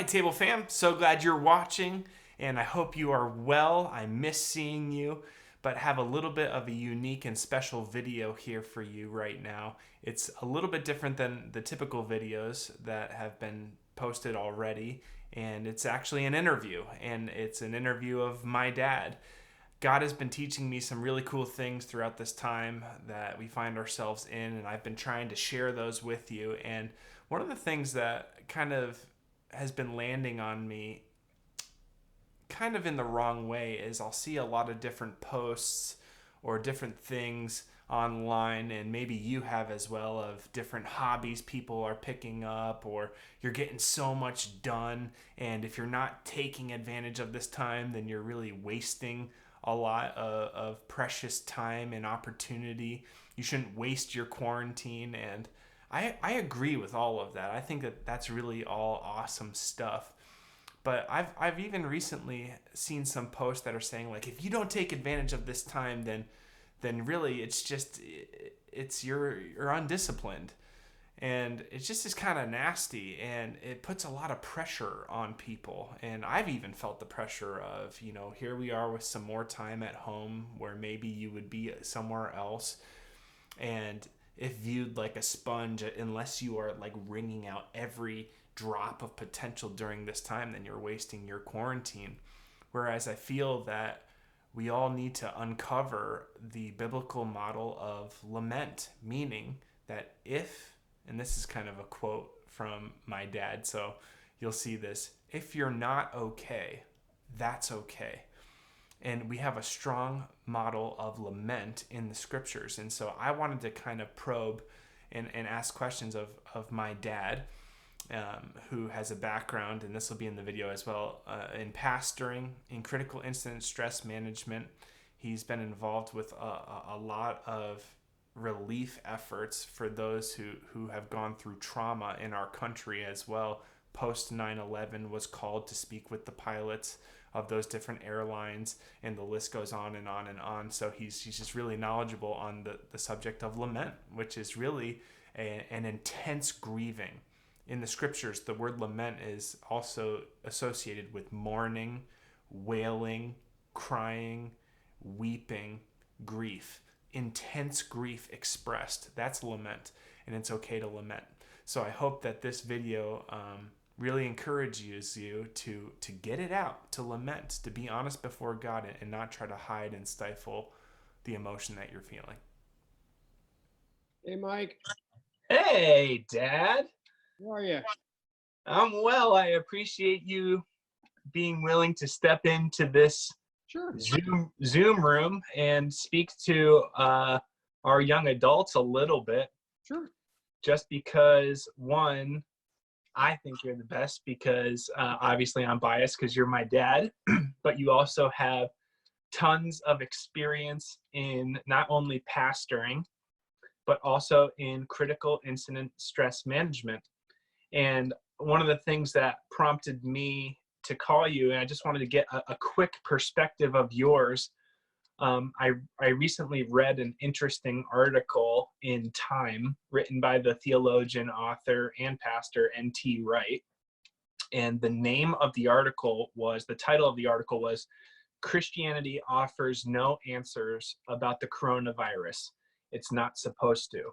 Hi, Table Fam. So glad you're watching, and I hope you are well. I miss seeing you, but have a little bit of a unique and special video here for you right now. It's a little bit different than the typical videos that have been posted already, and it's actually an interview, and it's an interview of my dad. God has been teaching me some really cool things throughout this time that we find ourselves in, and I've been trying to share those with you. And one of the things that kind of has been landing on me kind of in the wrong way is I'll see a lot of different posts or different things online, and maybe you have as well, of different hobbies people are picking up, or you're getting so much done, and if you're not taking advantage of this time, then you're really wasting a lot of precious time and opportunity. You shouldn't waste your quarantine, and I agree with all of that. I think that that's really all awesome stuff. But I've even recently seen some posts that are saying, like, if you don't take advantage of this time, then really it's you're undisciplined, and it just is kind of nasty, and it puts a lot of pressure on people. And I've even felt the pressure of, here we are with some more time at home where maybe you would be somewhere else, and if viewed like a sponge, unless you are like wringing out every drop of potential during this time, then you're wasting your quarantine. Whereas I feel that we all need to uncover the biblical model of lament, meaning that if, and this is kind of a quote from my dad, so you'll see this, if you're not okay, that's okay. And we have a strong model of lament in the scriptures. And so I wanted to kind of probe and ask questions of my dad, who has a background, and this will be in the video as well, in pastoring, in critical incident stress management. He's been involved with a lot of relief efforts for those who have gone through trauma in our country as well. Post 9/11 was called to speak with the pilots of those different airlines, and the list goes on and on and on. So he's just really knowledgeable on the subject of lament, which is really an intense grieving. In the scriptures, the word lament is also associated with mourning, wailing, crying, weeping, grief. Intense grief expressed. That's lament, and it's okay to lament. So I hope that this video really encourages you to get it out, to lament, to be honest before God, and not try to hide and stifle the emotion that you're feeling. Hey, Mike. Hey, Dad. How are you? I'm well. I appreciate you being willing to step into this Sure. Zoom room and speak to our young adults a little bit. Sure. Just because, one, I think you're the best because obviously I'm biased because you're my dad, but you also have tons of experience in not only pastoring, but also in critical incident stress management. And one of the things that prompted me to call you, and I just wanted to get a quick perspective of yours. I recently read an interesting article in Time written by the theologian, author, and pastor N.T. Wright. And the title of the article was Christianity Offers No Answers About the Coronavirus. It's Not Supposed to.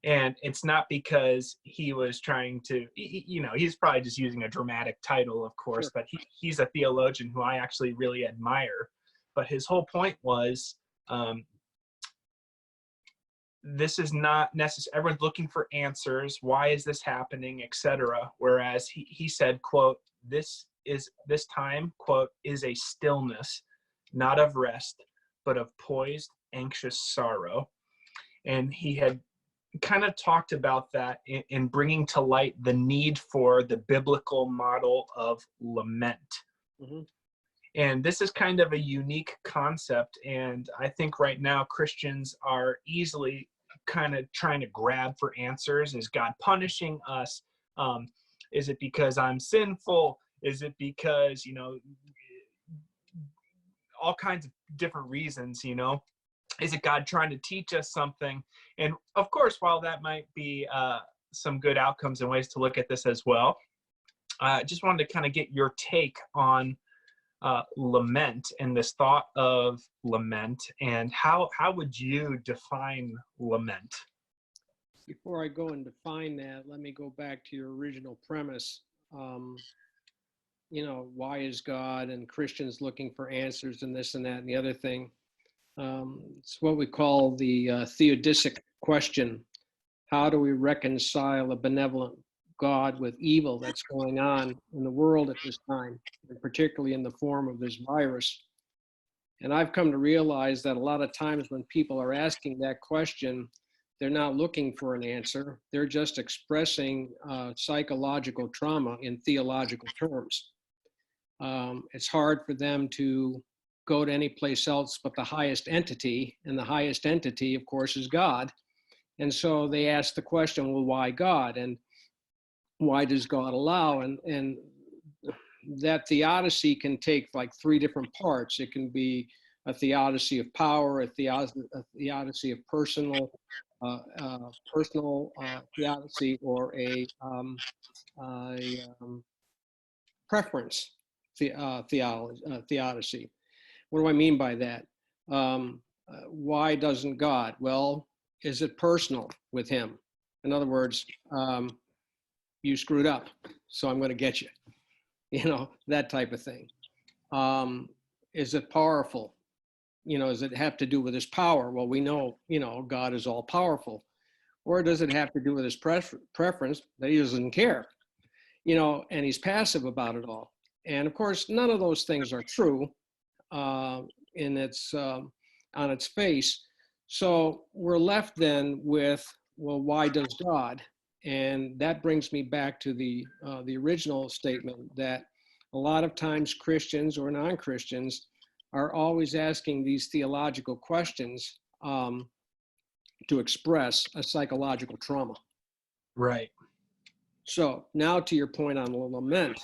And it's not because he was trying to, he's probably just using a dramatic title, of course, Sure. but he's a theologian who I actually really admire. But his whole point was, this is not necessary. Everyone's looking for answers. Why is this happening, etc. Whereas he said, quote, this time, quote, is a stillness, not of rest, but of poised, anxious sorrow. And he had kind of talked about that in bringing to light the need for the biblical model of lament. Mm-hmm. And this is kind of a unique concept. And I think right now Christians are easily kind of trying to grab for answers. Is God punishing us? Is it because I'm sinful? Is it because, all kinds of different reasons, Is it God trying to teach us something? And of course, while that might be some good outcomes and ways to look at this as well, I just wanted to kind of get your take on lament and this thought of lament, and how would you define lament? Before I go and define that, let me go back to your original premise. Um, why is God and Christians looking for answers and this and that and the other thing? It's what we call the theodicic question. How do we reconcile a benevolent God with evil that's going on in the world at this time, and particularly in the form of this virus? And I've come to realize that a lot of times when people are asking that question, they're not looking for an answer. They're just expressing psychological trauma in theological terms. It's hard for them to go to any place else but the highest entity, and the highest entity, of course, is God. And so they ask the question, well, why God? And why does God allow? And that theodicy can take like three different parts. It can be a theodicy of power, a theodicy of personal theodicy, or a preference theodicy. What do I mean by that? Why doesn't God? Well, is it personal with him? In other words, you screwed up, so I'm going to get you. That type of thing. Is it powerful? Does it have to do with his power? Well, we know, God is all powerful. Or does it have to do with his preference that he doesn't care? And he's passive about it all. And of course, none of those things are true on its face. So we're left then with, well, why does God? And that brings me back to the original statement that a lot of times Christians or non-Christians are always asking these theological questions to express a psychological trauma. Right. So now to your point on the lament.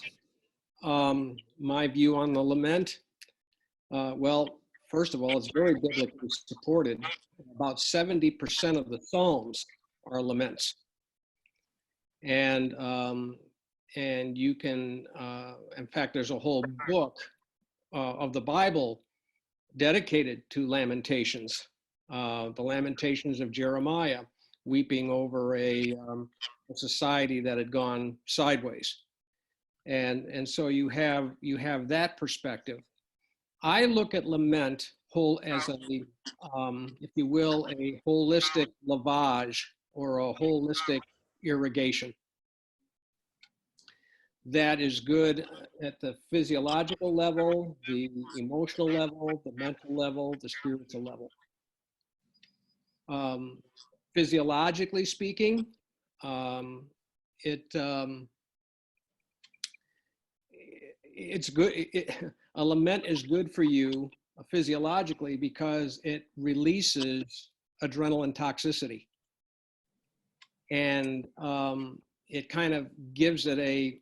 My view on the lament, well, first of all, it's very biblically supported. About 70% of the Psalms are laments. And you can, in fact, there's a whole book of the Bible dedicated to lamentations, the Lamentations of Jeremiah, weeping over a society that had gone sideways. And so you have that perspective. I look at lament as a, if you will, a holistic lavage or a holistic irrigation that is good at the physiological level, the emotional level, the mental level, the spiritual level. Physiologically speaking, it's good. A lament is good for you physiologically because it releases adrenaline toxicity, and it kind of gives it a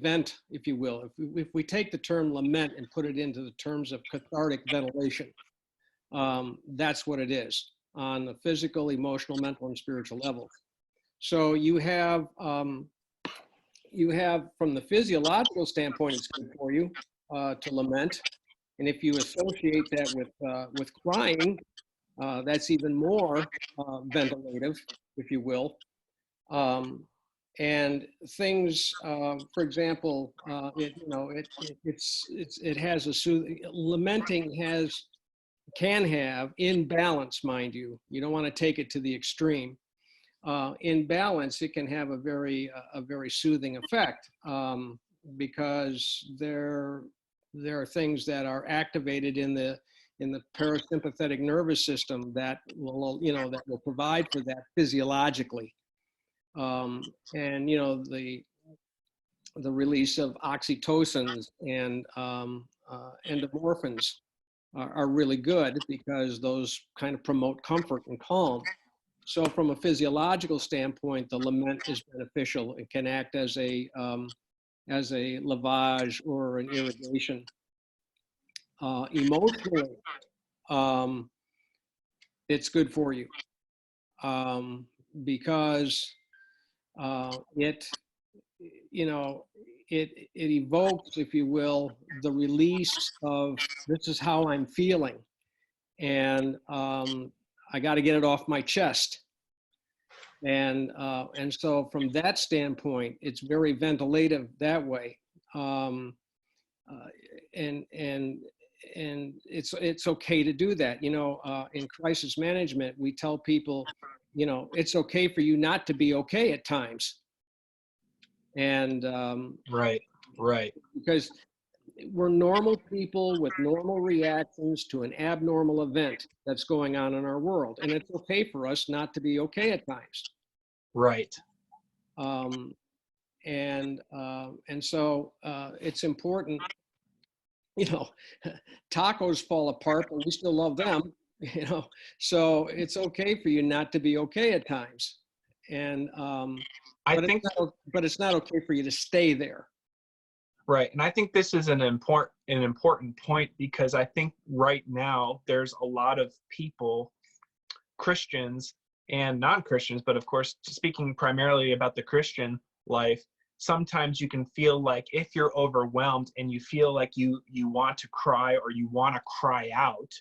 vent, if you will. If we take the term lament and put it into the terms of cathartic ventilation, that's what it is on the physical, emotional, mental, and spiritual levels. So you have from the physiological standpoint, it's good for you to lament, and if you associate that with crying, that's even more ventilative, if you will. And things, for example, it has a soothing. Lamenting can have, in balance, mind you. You don't want to take it to the extreme. In balance, it can have a very soothing effect because there are things that are activated in the parasympathetic nervous system that will provide for that physiologically, and the release of oxytocins and endorphins are really good because those kind of promote comfort and calm. So from a physiological standpoint, the lament is beneficial. It can act as a lavage or an irrigation. Emotionally, it's good for you because you know, it evokes, if you will, the release of this is how I'm feeling, and I got to get it off my chest. And so from that standpoint, it's very ventilative that way. Um, uh, and and and it's okay to do that. In crisis management, we tell people, it's okay for you not to be okay at times, and Right. Right. because we're normal people with normal reactions to an abnormal event that's going on in our world, and it's okay for us not to be okay at times. Right. Um, and so it's important. you know Tacos fall apart, but we still love them. So it's okay for you not to be okay at times, and I but think it's not okay for you to stay there. right. And I think this is an important point, because I think right now there's a lot of people, Christians and non-Christians, but of course, speaking primarily about the Christian life, sometimes you can feel like if you're overwhelmed and you feel like you want to cry, or you want to cry out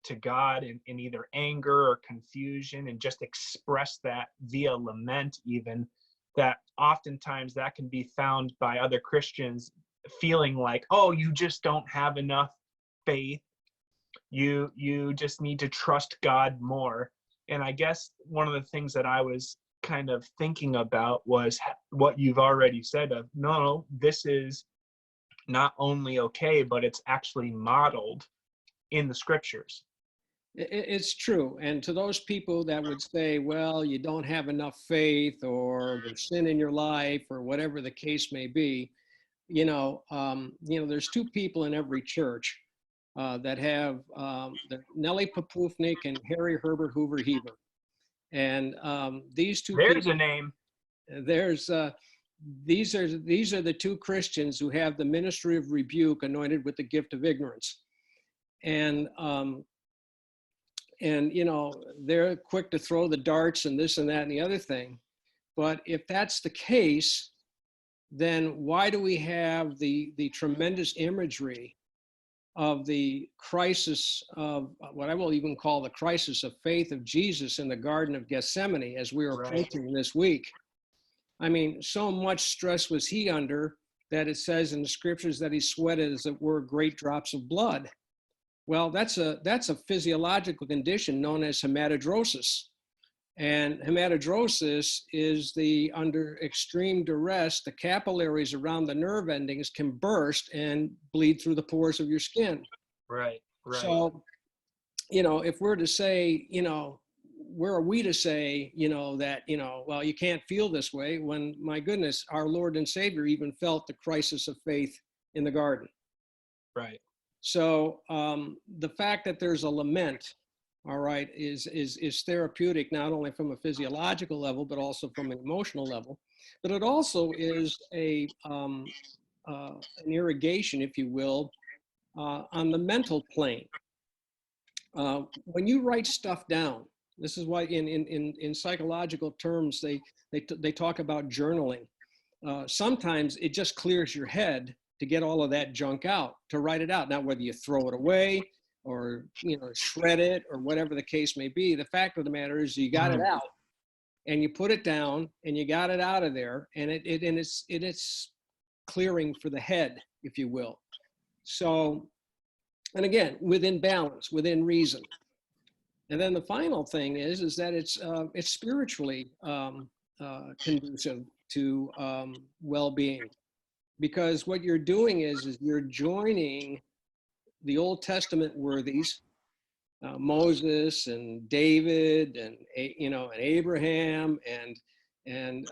to God in either anger or confusion, and just express that via lament, even, that oftentimes that can be found by other Christians feeling like, oh, you just don't have enough faith, you just need to trust God more. And I guess one of the things that I was kind of thinking about was what you've already said of, no, this is not only okay, but it's actually modeled in the scriptures. It's true. And to those people that would say, well, you don't have enough faith, or there's sin in your life, or whatever the case may be, there's two people in every church that have Nellie Popufnik and Harry Herbert Hoover Heaver. And these two There's people, a name. there's these are the two Christians who have the ministry of rebuke anointed with the gift of ignorance. And they're quick to throw the darts and this and that and the other thing. But if that's the case, then why do we have the tremendous imagery of the crisis of what I will even call the crisis of faith of Jesus in the Garden of Gethsemane as we are approaching this week? I mean, so much stress was he under that it says in the scriptures that he sweated, as it were, great drops of blood. Well, that's a physiological condition known as hematidrosis. And hematidrosis is under extreme duress, the capillaries around the nerve endings can burst and bleed through the pores of your skin. Right. So, if we're to say, where are we to say, that, well, you can't feel this way, when, my goodness, our Lord and Savior even felt the crisis of faith in the garden. Right. So the fact that there's a lament, all right, is therapeutic, not only from a physiological level, but also from an emotional level. But it also is an irrigation, if you will, on the mental plane. When you write stuff down, this is why in psychological terms they talk about journaling. Sometimes it just clears your head to get all of that junk out, to write it out. Now, whether you throw it away or shred it or whatever the case may be, the fact of the matter is you got it out, and you put it down, and you got it out of there, and it's clearing for the head, if you will. So, and again, within balance, within reason. And then the final thing is that it's spiritually conducive to well-being, because what you're doing is you're joining the Old Testament worthies, Moses and David and Abraham and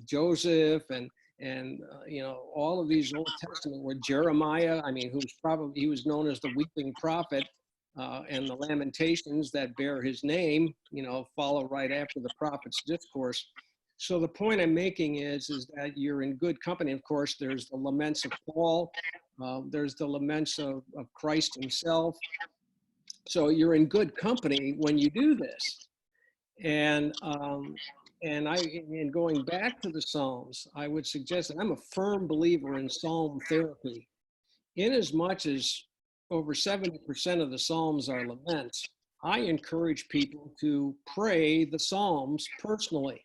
Joseph and all of these Old Testament, where Jeremiah, he was known as the weeping prophet, and the Lamentations that bear his name, follow right after the prophet's discourse. So the point I'm making is that you're in good company. Of course, there's the laments of Paul. There's the laments of Christ himself. So you're in good company when you do this. And and going back to the Psalms, I would suggest that I'm a firm believer in Psalm therapy. In as much as over 70% of the Psalms are laments, I encourage people to pray the Psalms personally.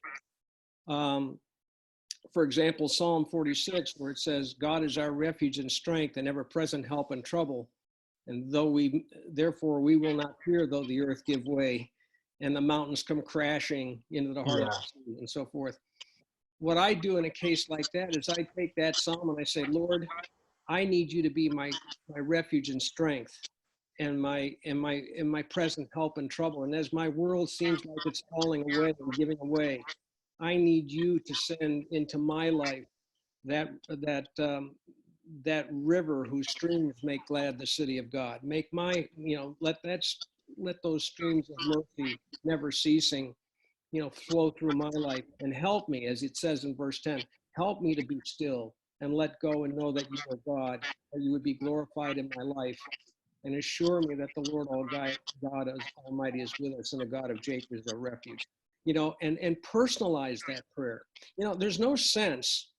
For example, Psalm 46, where it says, God is our refuge and strength and ever-present help in trouble. And therefore we will not fear though the earth give way and the mountains come crashing into the heart of the sea and so forth. What I do in a case like that is I take that Psalm and I say, Lord, I need you to be my refuge and strength and my present help in trouble. And as my world seems like it's falling away and giving away, I need you to send into my life that river whose streams make glad the city of God. Make my, let those streams of mercy never ceasing, flow through my life and help me, as it says in verse 10, help me to be still and let go and know that you are God, that you would be glorified in my life, and assure me that the Lord God Almighty is with us and the God of Jacob is our refuge. And personalize that prayer. There's no sense,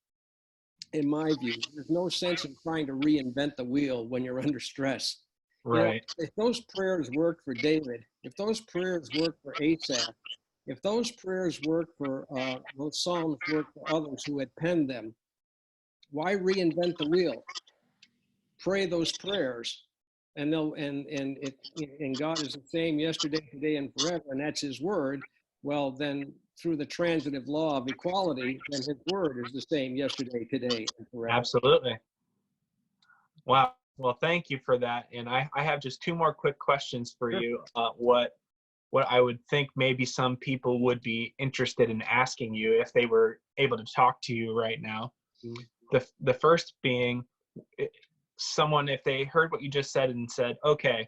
in my view, there's no sense in trying to reinvent the wheel when you're under stress. Right. If those prayers worked for David, if those prayers worked for Asaph, if those prayers worked for those Psalms worked for others who had penned them, why reinvent the wheel? Pray those prayers, and God is the same yesterday, today, and forever, and that's His word. Well, then through the transitive law of equality, then His word is the same yesterday, today, and forever. Absolutely. Wow. Well, thank you for that. And I have just two more quick questions for you. What I would think maybe some people would be interested in asking you if they were able to talk to you right now. Mm-hmm. The first being, someone, if they heard what you just said and said, okay,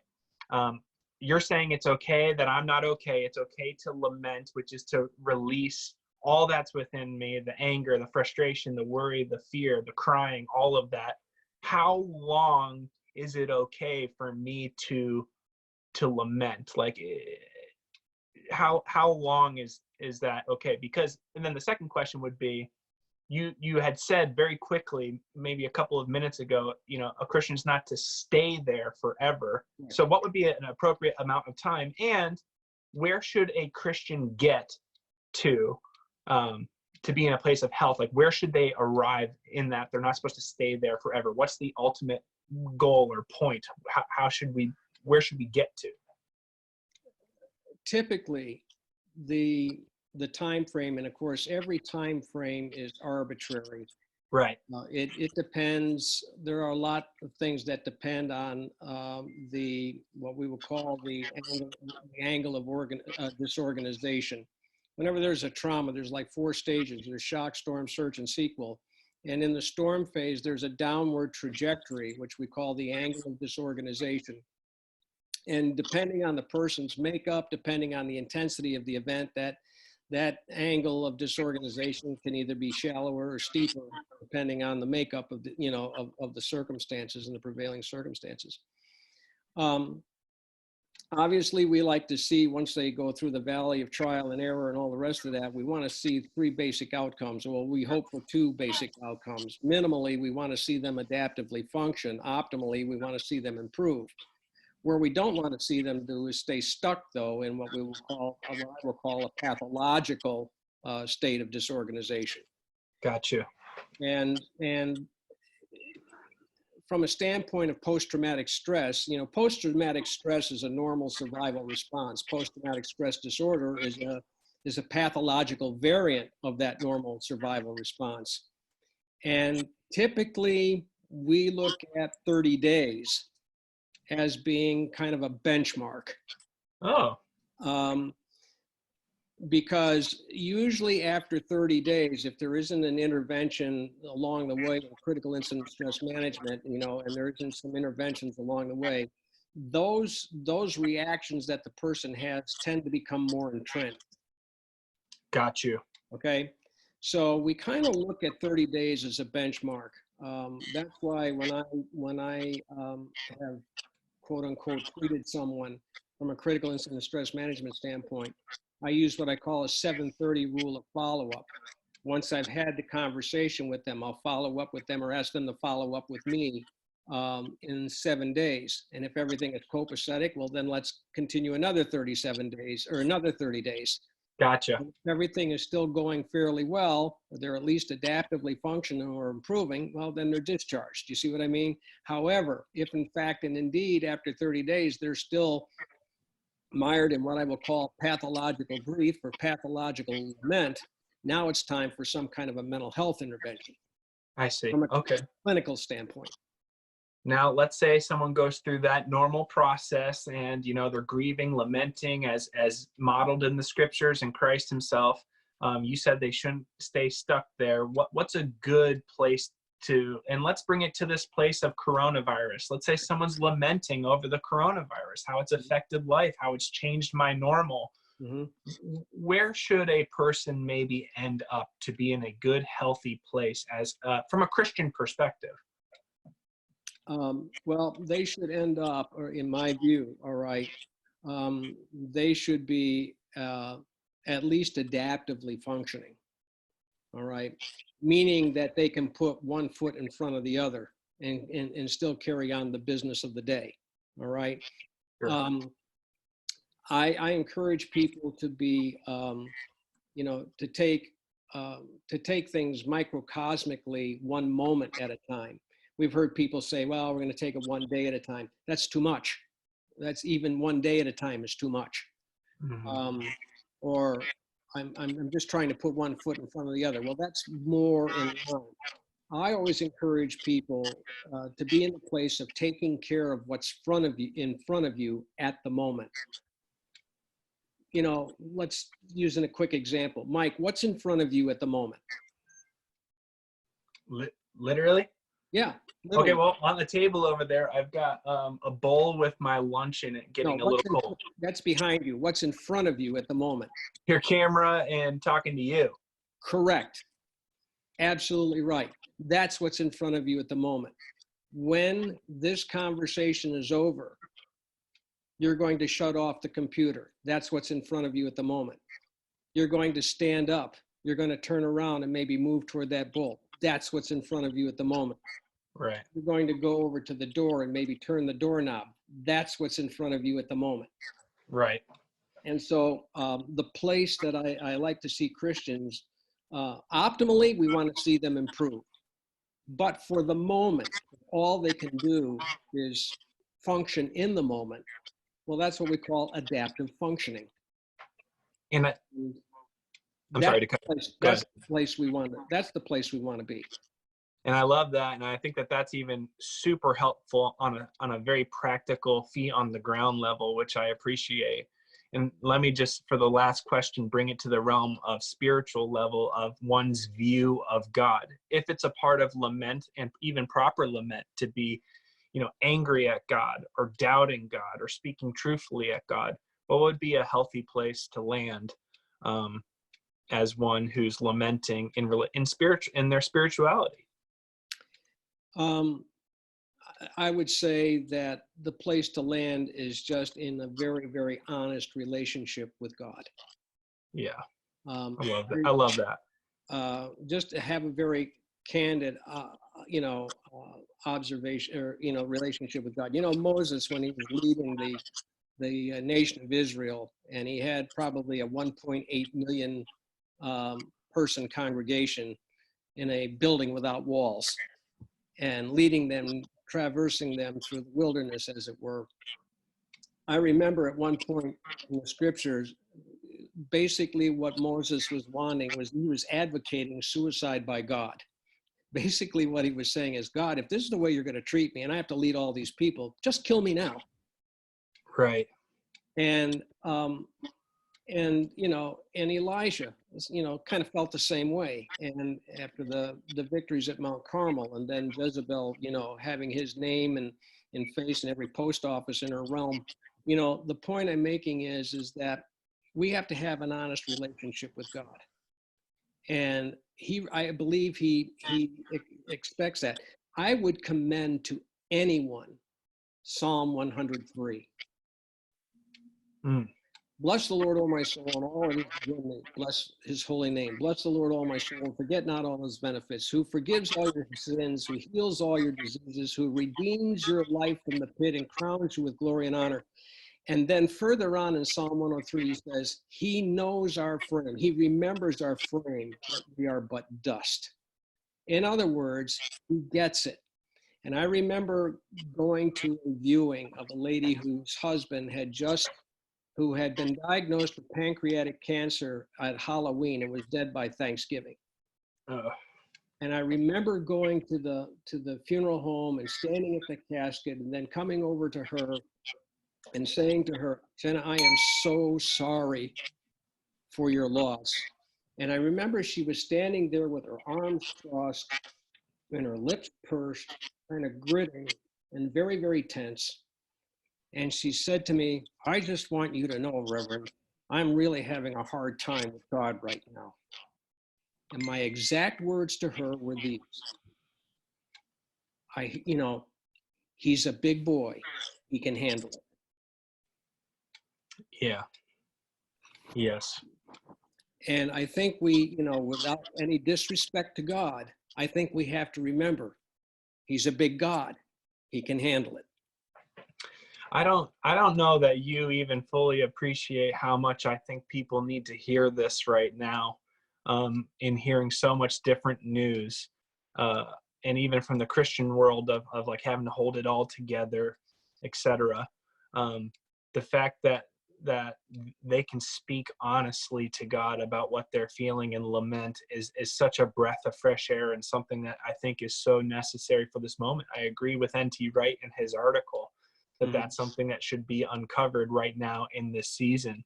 you're saying it's okay that I'm not okay. It's okay to lament, which is to release all that's within me, the anger, the frustration, the worry, the fear, the crying, all of that. How long is it okay for me to lament? Like, how long is that okay? Because, and then the second question would be, you had said very quickly, maybe a couple of minutes ago, a Christian's not to stay there forever. So what would be an appropriate amount of time, and where should a Christian get to be in a place of health? Like, where should they arrive in that they're not supposed to stay there forever? What's the ultimate goal or point? Where should we get to? Typically, the time frame, and of course every time frame is arbitrary. Right. It depends. There are a lot of things that depend on what we will call the angle of disorganization. Whenever there's a trauma, there's like 4 stages. There's shock, storm, surge, and sequel. And in the storm phase, there's a downward trajectory, which we call the angle of disorganization. And depending on the person's makeup, depending on the intensity of the event, that angle of disorganization can either be shallower or steeper, depending on the makeup of the, of the circumstances and the prevailing circumstances. Obviously, we like to see, once they go through the valley of trial and error and all the rest of that, we want to see 3 basic outcomes. Well, we hope for 2 basic outcomes. Minimally, we want to see them adaptively function. Optimally, we want to see them improve. Where we don't want to see them do is stay stuck, though, in what I will call a pathological state of disorganization. Gotcha. And from a standpoint of post-traumatic stress, post-traumatic stress is a normal survival response. Post-traumatic stress disorder is a pathological variant of that normal survival response. And typically, we look at 30 days as being kind of a benchmark. Oh. Because usually after 30 days, if there isn't an intervention along the way in critical incident stress management, and there isn't some interventions along the way, those reactions that the person has tend to become more entrenched. Got you. Okay. So we kind of look at 30 days as a benchmark. That's why when I have quote unquote treated someone from a critical incident stress management standpoint, I use what I call a 7:30 rule of follow-up. Once I've had the conversation with them, I'll follow up with them or ask them to follow up with me in 7 days. And if everything is copacetic, well, then let's continue another 37 days or another 30 days. Gotcha. If everything is still going fairly well, or they're at least adaptively functioning or improving, well, then they're discharged. You see what I mean? However, if in fact and indeed after 30 days, they're still mired in what I will call pathological grief or pathological lament, now it's time for some kind of a mental health intervention I see. from a Okay. clinical standpoint. Now, let's say someone goes through that normal process and, you know, they're grieving, lamenting as modeled in the scriptures and Christ himself. You said they shouldn't stay stuck there. What's a good place to, and let's bring it to this place of coronavirus. Let's say someone's lamenting over the coronavirus, how it's affected life, how it's changed my normal. Mm-hmm. Where should a person maybe end up to be in a good, healthy place as from a Christian perspective? Well, they should end up, or in my view, all right, they should be at least adaptively functioning, all right, meaning that they can put one foot in front of the other and still carry on the business of the day, all right? Sure. I encourage people to be, you know, to take things microcosmically one moment at a time. We've heard people say, well, we're going to take it one day at a time. That's too much. That's even one day at a time is too much. Mm-hmm. Or I'm just trying to put one foot in front of the other. Well, that's more in line. I always encourage people to be in the place of taking care of what's in front of you at the moment. You know, let's use a quick example. Mike, what's in front of you at the moment? Literally? Yeah. Okay, Literally. well, on the table over there, I've got a bowl with my lunch in it, getting a little cold. That's behind you. What's in front of you at the moment? Your camera and talking to you. Correct. Absolutely right. That's what's in front of you at the moment. When this conversation is over, you're going to shut off the computer. That's what's in front of you at the moment. You're going to stand up. You're going to turn around and maybe move toward that bowl. That's what's in front of you at the moment. Right. You're going to go over to the door and maybe turn the doorknob. That's what's in front of you at the moment. Right. And so the place that I like to see Christians, optimally, we want to see them improve. But for the moment, all they can do is function in the moment. Well, that's what we call adaptive functioning. And I'm sorry to cut. That's the place we want. That's the place we want to be. And I love that, and I think that that's even super helpful on a very practical, feet on the ground level, which I appreciate. And let me just, for the last question, bring it to the realm of spiritual level of one's view of God. If it's a part of lament, and even proper lament, to be, you know, angry at God or doubting God or speaking truthfully at God, what would be a healthy place to land as one who's lamenting in their spirituality? I would say that the place to land is just in a very, very honest relationship with God. Yeah, I love that. I love that. Just to have a very candid, observation or relationship with God. You know, Moses, when he was leading the nation of Israel, and he had probably a 1.8 million person congregation in a building without walls, and leading them, traversing them through the wilderness, as it were. I remember at one point in the scriptures, basically what Moses was wanting was, he was advocating suicide by God. Basically what he was saying is, God, if this is the way you're going to treat me and I have to lead all these people, just kill me now. Right. And Elijah, kind of felt the same way. And after the victories at Mount Carmel, and then Jezebel, having his name and face in every post office in her realm, the point I'm making is that we have to have an honest relationship with God. And I believe he expects that. I would commend to anyone Psalm 103. Bless the Lord, O my soul, and all that is within me. Bless his holy name. Bless the Lord, O my soul, and forget not all his benefits, who forgives all your sins, who heals all your diseases, who redeems your life from the pit and crowns you with glory and honor. And then further on in Psalm 103, he says, he knows our frame. He remembers our frame, that we are but dust. In other words, he gets it. And I remember going to a viewing of a lady whose husband who had been diagnosed with pancreatic cancer at Halloween and was dead by Thanksgiving. Uh, And I remember going to the funeral home and standing at the casket and then coming over to her and saying to her, Jenna, I am so sorry for your loss. And I remember she was standing there with her arms crossed and her lips pursed, kind of gritting and very, very tense. And she said to me, I just want you to know, Reverend, I'm really having a hard time with God right now. And my exact words to her were these: he's a big boy. He can handle it. yeah. Yes. And I think we, without any disrespect to God, I think we have to remember he's a big God. He can handle it. I don't know that you even fully appreciate how much I think people need to hear this right now, in hearing so much different news, and even from the Christian world of like having to hold it all together, etc. The fact that they can speak honestly to God about what they're feeling and lament is such a breath of fresh air and something that I think is so necessary for this moment. I agree with N.T. Wright in his article that that's something that should be uncovered right now in this season.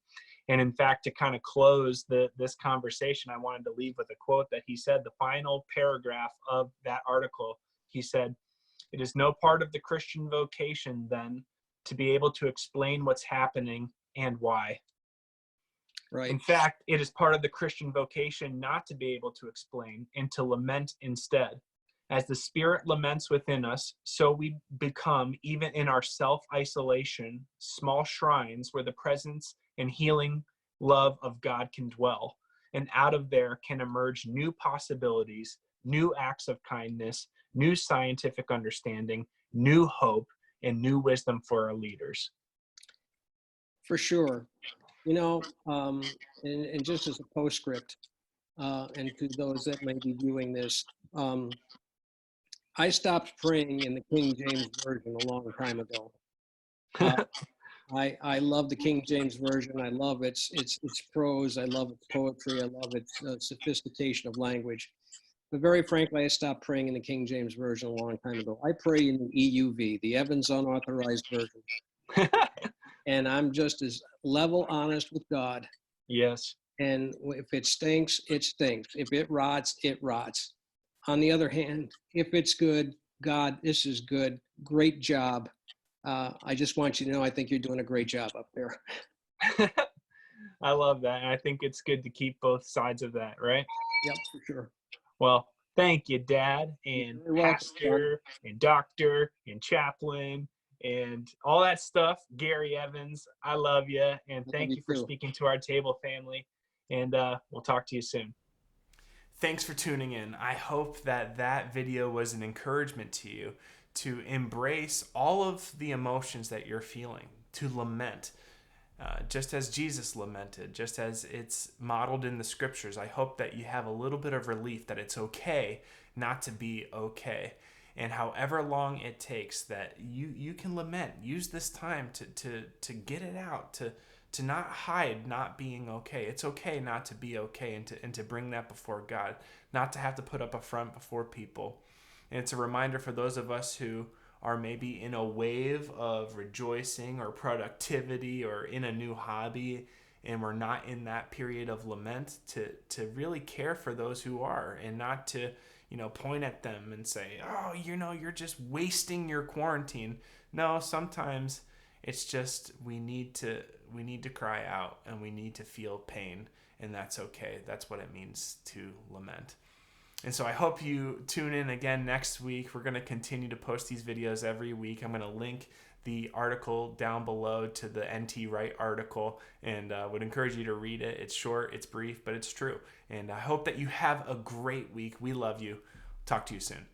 And in fact, to kind of close this conversation, I wanted to leave with a quote that he said, the final paragraph of that article. He said, "It is no part of the Christian vocation then to be able to explain what's happening and why. Right. In fact, it is part of the Christian vocation not to be able to explain and to lament instead. As the Spirit laments within us, so we become, even in our self-isolation, small shrines where the presence and healing love of God can dwell. And out of there can emerge new possibilities, new acts of kindness, new scientific understanding, new hope, and new wisdom for our leaders." For sure. And just as a postscript, and to those that may be viewing this, I stopped praying in the King James Version a long time ago. I love the King James Version. I love its prose. I love its poetry. I love its sophistication of language. But very frankly, I stopped praying in the King James Version a long time ago. I pray in the EUV, the Evans Unauthorized Version. And I'm just as level honest with God. Yes. And if it stinks, it stinks. If it rots, it rots. On the other hand, if it's good, God, this is good. Great job. I just want you to know, I think you're doing a great job up there. I love that. And I think it's good to keep both sides of that, right? Yep, for sure. Well, thank you, Dad, and You're welcome, Pastor, and Doctor, and Chaplain, and all that stuff. Gary Evans, I love you, and thank you for speaking to our table, family. And we'll talk to you soon. Thanks for tuning in. I hope that video was an encouragement to you to embrace all of the emotions that you're feeling, to lament. Just as Jesus lamented, just as it's modeled in the scriptures. I hope that you have a little bit of relief that it's okay not to be okay. And however long it takes, that you can lament. Use this time to get it out, to not hide not being okay. It's okay not to be okay, and to bring that before God, not to have to put up a front before people. And it's a reminder for those of us who are maybe in a wave of rejoicing or productivity or in a new hobby, and we're not in that period of lament, to really care for those who are, and not to point at them and say, oh, you're just wasting your quarantine. No, sometimes it's just we need to cry out, and we need to feel pain, and that's okay. That's what it means to lament. And so I hope you tune in again next week. We're going to continue to post these videos every week. I'm going to link the article down below to the NT Wright article, and would encourage you to read it. It's short, it's brief, but it's true. And I hope that you have a great week. We love you. Talk to you soon.